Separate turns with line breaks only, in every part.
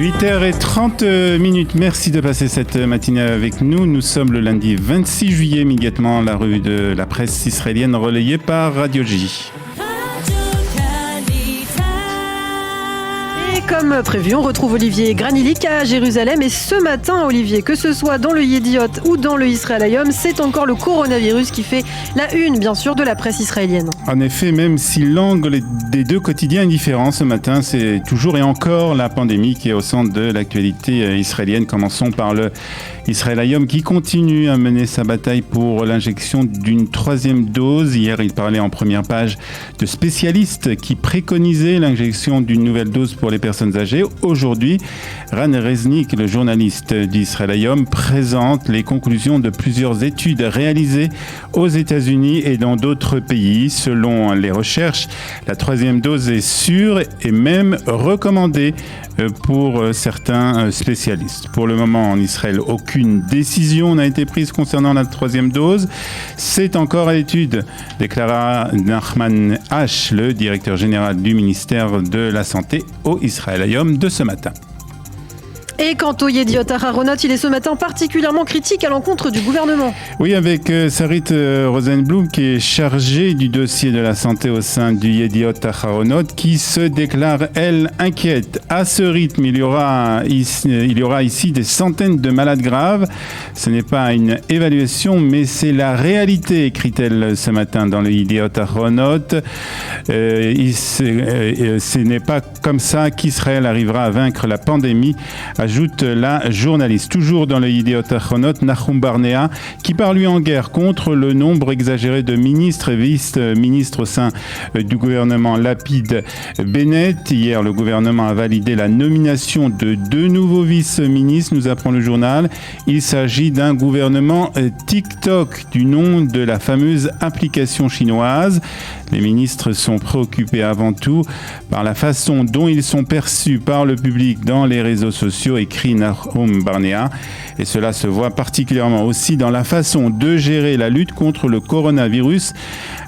8h30, merci de passer cette matinée avec nous. Nous sommes le lundi 26 juillet, immédiatement la revue de la presse israélienne relayée par Radio J.
Et comme prévu, on retrouve Olivier Granilic à Jérusalem. Et ce matin, Olivier, que ce soit dans le Yediot ou dans le Israël Hayom, c'est encore le coronavirus qui fait la une, bien sûr, de la presse israélienne.
En effet, même si l'angle des deux quotidiens est différent ce matin, c'est toujours et encore la pandémie qui est au centre de l'actualité israélienne. Commençons par le Israël Hayom qui continue à mener sa bataille pour l'injection d'une troisième dose. Hier, il parlait en première page de spécialistes qui préconisaient l'injection d'une nouvelle dose pour les personnes âgées. Aujourd'hui, Ran Reznik, le journaliste d'Israël Hayom, présente les conclusions de plusieurs études réalisées aux États-Unis et dans d'autres pays. Selon les recherches, la troisième dose est sûre et même recommandée pour certains spécialistes. Pour le moment, en Israël, aucune décision n'a été prise concernant la troisième dose. C'est encore à l'étude, déclara Nachman H., le directeur général du ministère de la Santé au Israël Hayom de ce matin.
Et quant au Yediot Aharonot, il est ce matin particulièrement critique à l'encontre du gouvernement.
Oui, avec Sarit Rosenblum, qui est chargée du dossier de la santé au sein du Yediot Aharonot, qui se déclare, elle, inquiète. À ce rythme, il y aura ici des centaines de malades graves. Ce n'est pas une évaluation, mais c'est la réalité, écrit-elle ce matin dans le Yediot Aharonot. Ce n'est pas comme ça qu'Israël arrivera à vaincre la pandémie, ajoute la journaliste. Toujours dans le Yediot Aharonot, Nahum Barnea, qui part lui en guerre contre le nombre exagéré de ministres et vice-ministres au sein du gouvernement Lapid-Bennett. Hier, le gouvernement a validé la nomination de 2 nouveaux vice-ministres, nous apprend le journal. Il s'agit d'un gouvernement TikTok, du nom de la fameuse application chinoise. Les ministres sont préoccupés avant tout par la façon dont ils sont perçus par le public dans les réseaux sociaux, écrit Nahum Barnea. Et cela se voit particulièrement aussi dans la façon de gérer la lutte contre le coronavirus,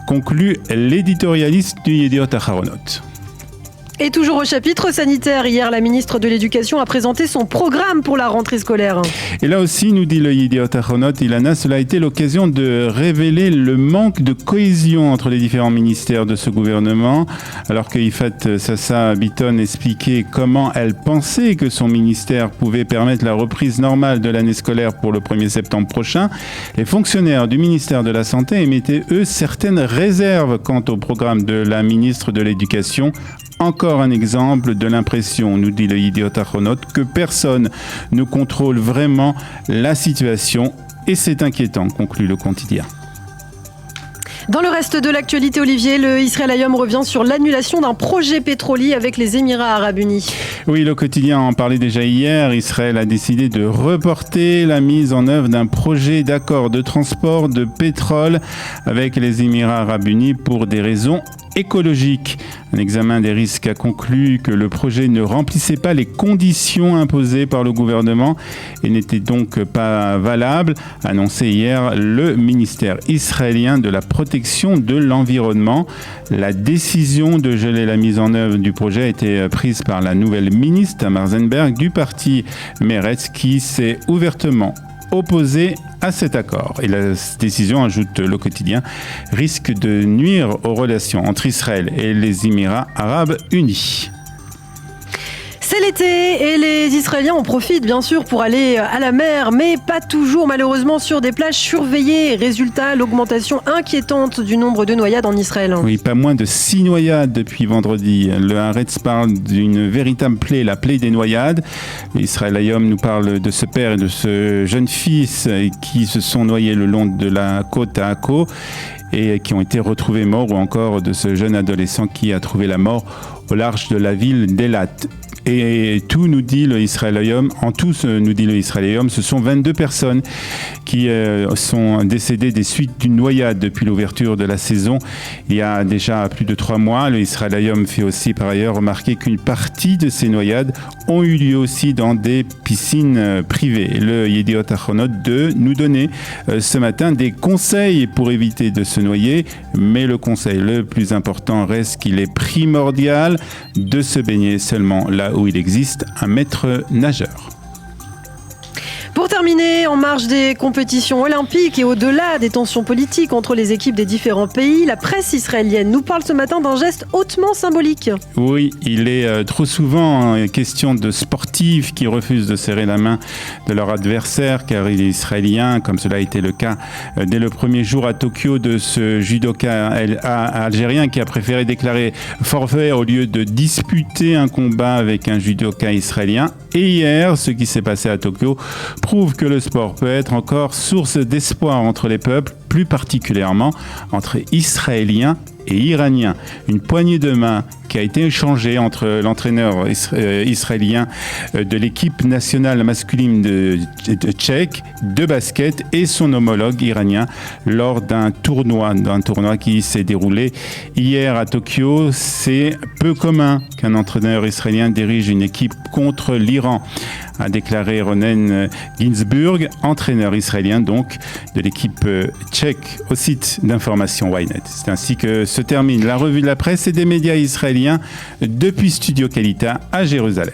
conclut l'éditorialiste du Yediot Aharonot.
Et toujours au chapitre sanitaire, hier, la ministre de l'Éducation a présenté son programme pour la rentrée scolaire. Et
là aussi, nous dit le Yediot Aharonot, Ilana, cela a été l'occasion de révéler le manque de cohésion entre les différents ministères de ce gouvernement. Alors que Yifat Sassa Bitton expliquait comment elle pensait que son ministère pouvait permettre la reprise normale de l'année scolaire pour le 1er septembre prochain, les fonctionnaires du ministère de la Santé émettaient, eux, certaines réserves quant au programme de la ministre de l'Éducation. Encore un exemple de l'impression, nous dit le Yediot Aharonot, que personne ne contrôle vraiment la situation et c'est inquiétant, conclut le quotidien.
Dans le reste de l'actualité, Olivier, le Israël Hayom revient sur l'annulation d'un projet pétrolier avec les Émirats Arabes Unis.
Oui, le quotidien en parlait déjà hier. Israël a décidé de reporter la mise en œuvre d'un projet d'accord de transport de pétrole avec les Émirats Arabes Unis pour des raisons écologiques. Un examen des risques a conclu que le projet ne remplissait pas les conditions imposées par le gouvernement et n'était donc pas valable, annonçait hier le ministère israélien de la protection de l'environnement. La décision de geler la mise en œuvre du projet a été prise par la nouvelle ministre Tamar Zenberg du parti Meretz qui s'est ouvertement opposé à cet accord. Et la décision, ajoute le quotidien, risque de nuire aux relations entre Israël et les Émirats Arabes Unis.
C'est l'été et les Israéliens en profitent bien sûr pour aller à la mer, mais pas toujours malheureusement sur des plages surveillées. Résultat, l'augmentation inquiétante du nombre de noyades en Israël.
Oui, pas moins de 6 noyades depuis vendredi. Le Haaretz parle d'une véritable plaie, la plaie des noyades. Israël Hayom nous parle de ce père et de ce jeune fils qui se sont noyés le long de la côte à Akko et qui ont été retrouvés morts, ou encore de ce jeune adolescent qui a trouvé la mort au large de la ville d'Elat. Et tout, nous dit le Israël Hayom, en tout, nous dit le Israël Hayom, ce sont 22 personnes qui sont décédées des suites d'une noyade depuis l'ouverture de la saison il y a déjà plus de 3 mois. Le Israël Hayom fait aussi par ailleurs remarquer qu'une partie de ces noyades ont eu lieu aussi dans des piscines privées. Le Yediot Aharonot de nous donner ce matin des conseils pour éviter de se noyer, mais le conseil le plus important reste qu'il est primordial national de se baigner seulement là où il existe un maître nageur.
Pour terminer, en marge des compétitions olympiques et au-delà des tensions politiques entre les équipes des différents pays, la presse israélienne nous parle ce matin d'un geste hautement symbolique.
Oui, il est trop souvent question de sportifs qui refusent de serrer la main de leur adversaire car il est israélien, comme cela a été le cas dès le premier jour à Tokyo de ce judoka algérien qui a préféré déclarer forfait au lieu de disputer un combat avec un judoka israélien. Et hier, ce qui s'est passé à Tokyo prouve que le sport peut être encore source d'espoir entre les peuples, plus particulièrement entre Israéliens et Iraniens. Une poignée de main qui a été échangée entre l'entraîneur israélien de l'équipe nationale masculine de tchèque de basket et son homologue iranien lors d'un tournoi qui s'est déroulé hier à Tokyo. C'est peu commun qu'un entraîneur israélien dirige une équipe contre l'Iran, a déclaré Ronen Ginsburg, entraîneur israélien donc de l'équipe tchèque au site d'information Ynet. C'est ainsi que se termine la revue de la presse et des médias israéliens depuis Studio Kalita à Jérusalem.